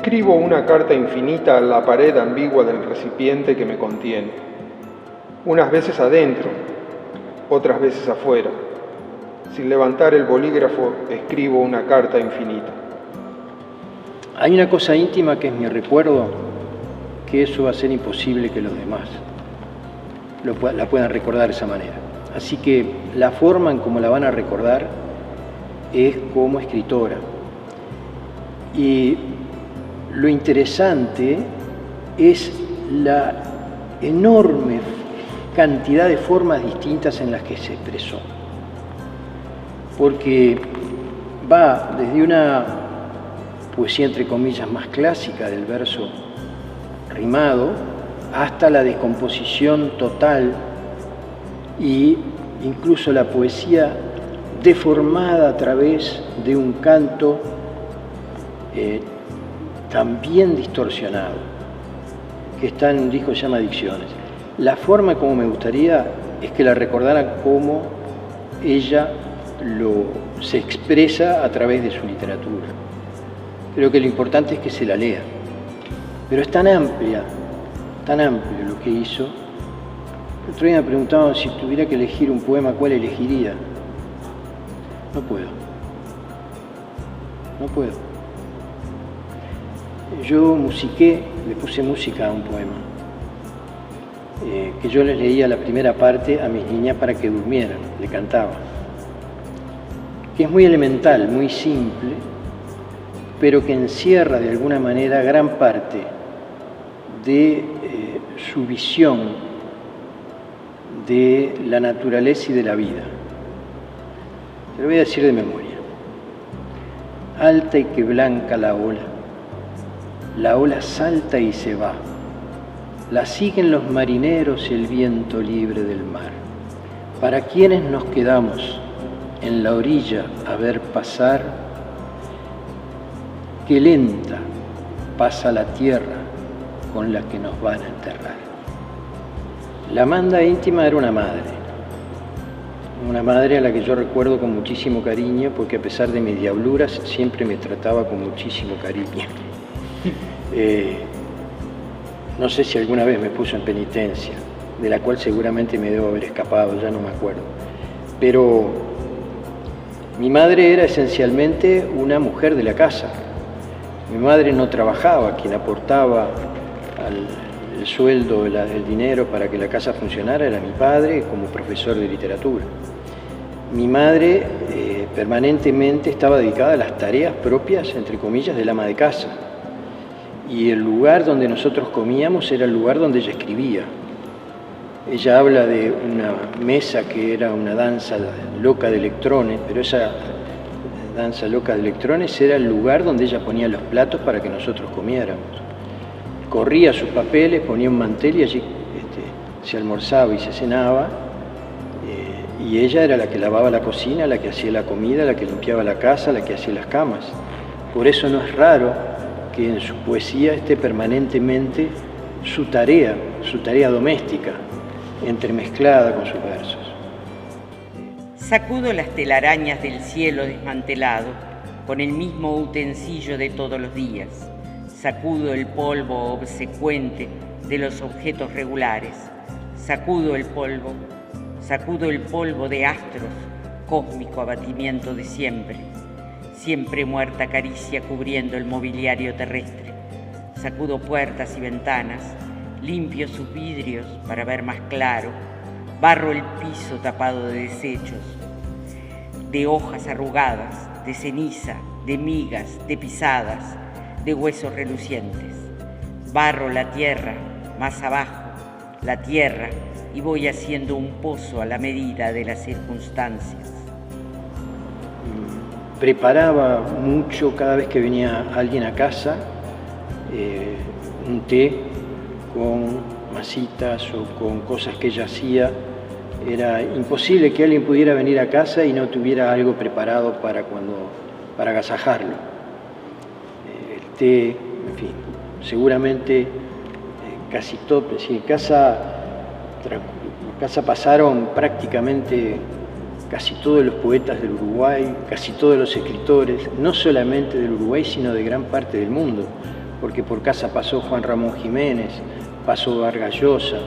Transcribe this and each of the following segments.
Escribo una carta infinita a la pared ambigua del recipiente que me contiene. Unas veces adentro, otras veces afuera. Sin levantar el bolígrafo, escribo una carta infinita. Hay una cosa íntima que es mi recuerdo, que eso va a ser imposible que los demás la puedan recordar de esa manera. Así que la forma en cómo la van a recordar es como escritora. Y lo interesante es la enorme cantidad de formas distintas en las que se expresó. Porque va desde una poesía entre comillas más clásica del verso rimado hasta la descomposición total e incluso la poesía deformada a través de un canto también distorsionado, que está en un disco que se llama Adicciones. La forma como me gustaría es que la recordaran como ella se expresa a través de su literatura. Creo que lo importante es que se la lea. Pero es tan amplio lo que hizo. El otro día me preguntaban si tuviera que elegir un poema, ¿cuál elegiría? No puedo. Yo musiqué, le puse música a un poema, que yo les leía la primera parte a mis niñas para que durmieran, le cantaba. Que es muy elemental, muy simple, pero que encierra de alguna manera gran parte de su visión de la naturaleza y de la vida. Te lo voy a decir de memoria. Alta y que blanca la ola salta y se va, la siguen los marineros y el viento libre del mar. Para quienes nos quedamos en la orilla a ver pasar, qué lenta pasa la tierra con la que nos van a enterrar. La Amanda íntima era una madre a la que yo recuerdo con muchísimo cariño, porque a pesar de mis diabluras siempre me trataba con muchísimo cariño. No sé si alguna vez me puso en penitencia, de la cual seguramente me debo haber escapado, ya no me acuerdo. Pero mi madre era esencialmente una mujer de la casa. Mi madre no trabajaba, quien aportaba el sueldo, el dinero para que la casa funcionara era mi padre como profesor de literatura. Mi madre permanentemente estaba dedicada a las tareas propias, entre comillas, del ama de casa. Y el lugar donde nosotros comíamos era el lugar donde ella escribía. Ella habla de una mesa que era una danza loca de electrones, pero esa danza loca de electrones era el lugar donde ella ponía los platos para que nosotros comiéramos. Corría sus papeles, ponía un mantel y allí se almorzaba y se cenaba. Y ella era la que lavaba la cocina, la que hacía la comida, la que limpiaba la casa, la que hacía las camas. Por eso no es raro que en su poesía esté permanentemente su tarea doméstica, entremezclada con sus versos. Sacudo las telarañas del cielo desmantelado con el mismo utensilio de todos los días. Sacudo el polvo obsecuente de los objetos regulares. Sacudo el polvo de astros, cósmico abatimiento de siempre. Siempre muerta caricia cubriendo el mobiliario terrestre. Sacudo puertas y ventanas, limpio sus vidrios para ver más claro, barro el piso tapado de desechos, de hojas arrugadas, de ceniza, de migas, de pisadas, de huesos relucientes. Barro la tierra, más abajo, la tierra, y voy haciendo un pozo a la medida de las circunstancias. Preparaba mucho cada vez que venía alguien a casa, un té con masitas o con cosas que ella hacía. Era imposible que alguien pudiera venir a casa y no tuviera algo preparado para agasajarlo. El té, en fin, seguramente casi todo, si en casa pasaron prácticamente casi todos los poetas del Uruguay, casi todos los escritores, no solamente del Uruguay, sino de gran parte del mundo, porque por casa pasó Juan Ramón Jiménez, pasó Vargas Llosa,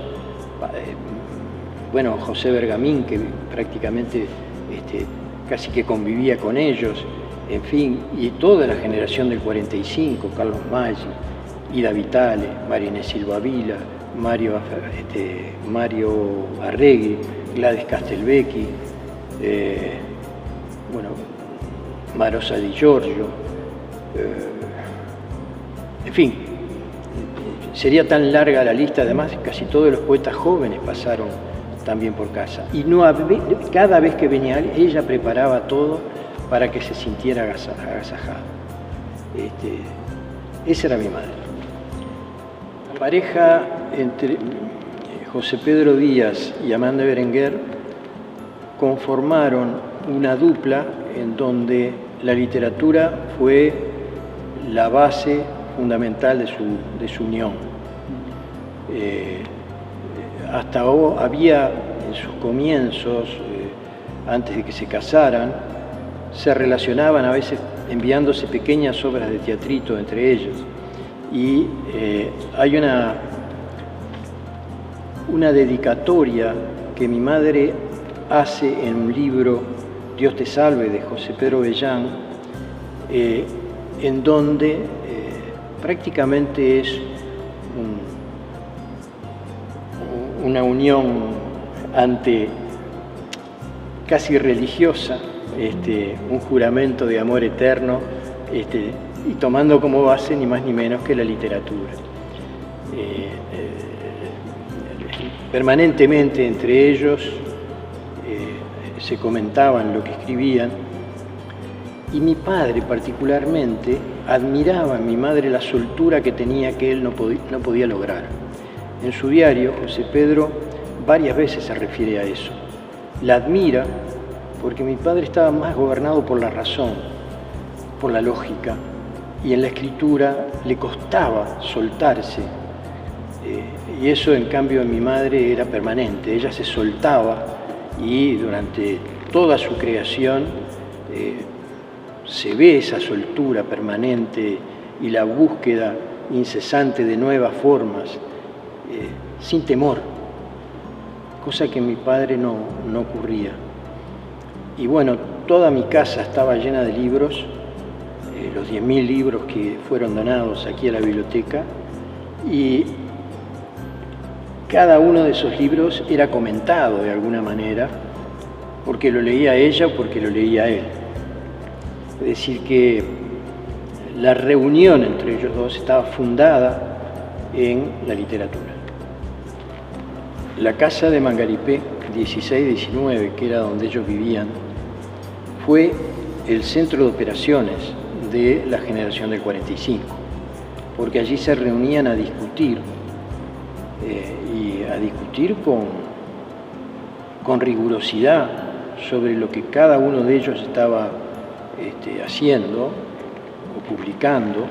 bueno, José Bergamín, que prácticamente casi que convivía con ellos, en fin, y toda la generación del 45, Carlos Maggi, Ida Vitale, María Inés Silva Vila, Mario Arregui, Gladys Castelvecchi, bueno, Marosa Di Giorgio, en fin, sería tan larga la lista. Además casi todos los poetas jóvenes pasaron también por casa, y cada vez que venía ella preparaba todo para que se sintiera agasajado. Esa era mi madre. La pareja entre José Pedro Díaz y Amanda Berenguer conformaron una dupla en donde la literatura fue la base fundamental de su unión. Hasta había en sus comienzos, antes de que se casaran, se relacionaban a veces enviándose pequeñas obras de teatrito entre ellos. Y hay una dedicatoria que mi madre hace en un libro, Dios te salve, de José Pedro Bellán, en donde prácticamente es una unión casi religiosa, un juramento de amor eterno, y tomando como base ni más ni menos que la literatura. Permanentemente entre ellos se comentaban lo que escribían, y mi padre particularmente admiraba en mi madre la soltura que tenía, que él no podía lograr. En su diario, José Pedro varias veces se refiere a eso. La admira porque mi padre estaba más gobernado por la razón, por la lógica, y en la escritura le costaba soltarse. Y eso, en cambio, en mi madre era permanente. Ella se soltaba, y durante toda su creación se ve esa soltura permanente y la búsqueda incesante de nuevas formas, sin temor, cosa que en mi padre no ocurría. Y bueno, toda mi casa estaba llena de libros, los 10.000 libros que fueron donados aquí a la biblioteca, y cada uno de esos libros era comentado de alguna manera, porque lo leía ella o porque lo leía él. Es decir, que la reunión entre ellos dos estaba fundada en la literatura. La casa de Mangaripé, 16-19, que era donde ellos vivían, fue el centro de operaciones de la generación del 45, porque allí se reunían a discutir, y a discutir con rigurosidad sobre lo que cada uno de ellos estaba haciendo o publicando,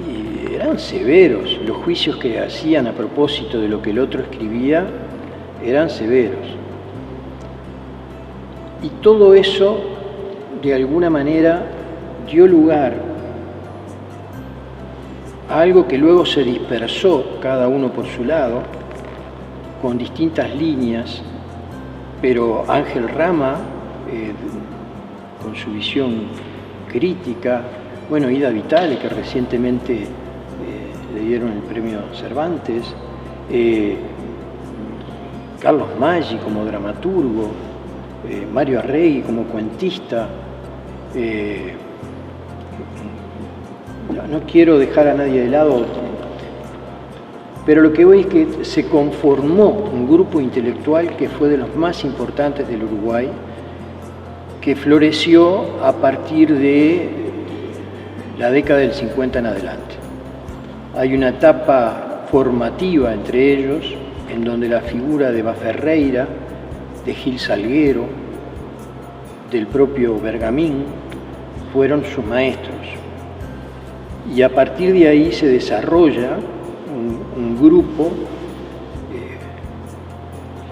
y eran severos. Los juicios que hacían a propósito de lo que el otro escribía eran severos. Y todo eso, de alguna manera, dio lugar a algo que luego se dispersó, cada uno por su lado, con distintas líneas, pero Ángel Rama, con su visión crítica, bueno, Ida Vitale, que recientemente le dieron el premio Cervantes, Carlos Maggi como dramaturgo, Mario Arregui como cuentista. No quiero dejar a nadie de lado, pero lo que voy es que se conformó un grupo intelectual que fue de los más importantes del Uruguay, que floreció a partir de la década del 50 en adelante. Hay una etapa formativa entre ellos, en donde la figura de Baferreira, de Gil Salguero, del propio Bergamín, fueron sus maestros. Y a partir de ahí se desarrolla un grupo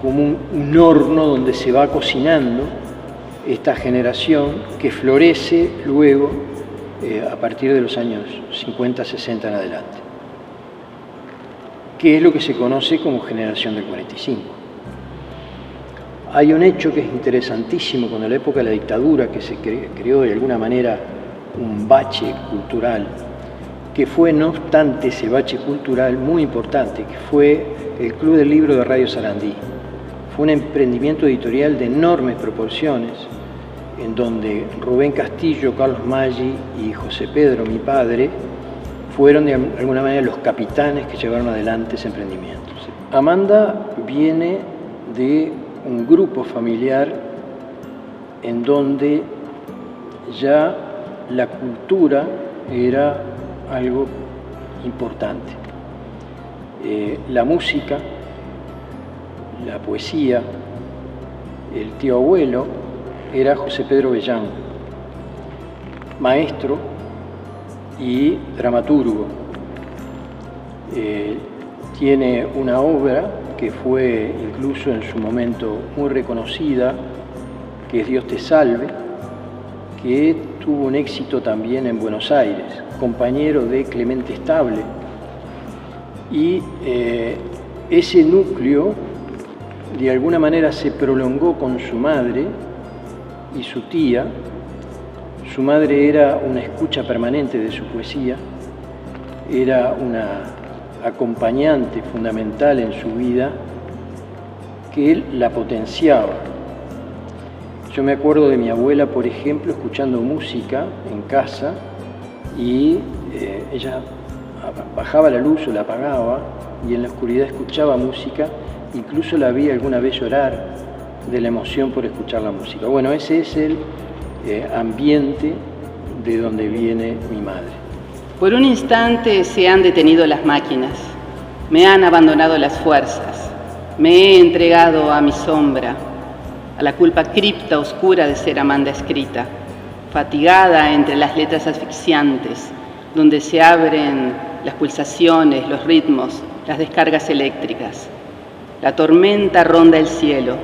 como un horno donde se va cocinando esta generación que florece luego a partir de los años 50, 60 en adelante, que es lo que se conoce como generación del 45. Hay un hecho que es interesantísimo con la época de la dictadura, que se creó de alguna manera un bache cultural, que fue, no obstante, ese bache cultural muy importante, que fue el Club del Libro de Radio Sarandí. Fue un emprendimiento editorial de enormes proporciones, en donde Rubén Castillo, Carlos Maggi y José Pedro, mi padre, fueron de alguna manera los capitanes que llevaron adelante ese emprendimiento. Amanda viene de un grupo familiar en donde ya la cultura era algo importante. La música, la poesía, el tío abuelo era José Pedro Bellán, maestro y dramaturgo. Tiene una obra que fue incluso en su momento muy reconocida, que es Dios te salve, que tuvo un éxito también en Buenos Aires, compañero de Clemente Estable. Y ese núcleo de alguna manera se prolongó con su madre y su tía. Su madre era una escucha permanente de su poesía, era una acompañante fundamental en su vida, que él la potenciaba. Yo me acuerdo de mi abuela, por ejemplo, escuchando música en casa y ella bajaba la luz o la apagaba y en la oscuridad escuchaba música, incluso la vi alguna vez llorar de la emoción por escuchar la música. Bueno, ese es el ambiente de donde viene mi madre. Por un instante se han detenido las máquinas, me han abandonado las fuerzas, me he entregado a mi sombra, a la culpa cripta oscura de ser Amanda escrita, fatigada entre las letras asfixiantes, donde se abren las pulsaciones, los ritmos, las descargas eléctricas. La tormenta ronda el cielo,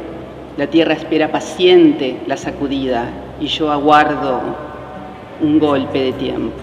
la tierra espera paciente la sacudida y yo aguardo un golpe de tiempo.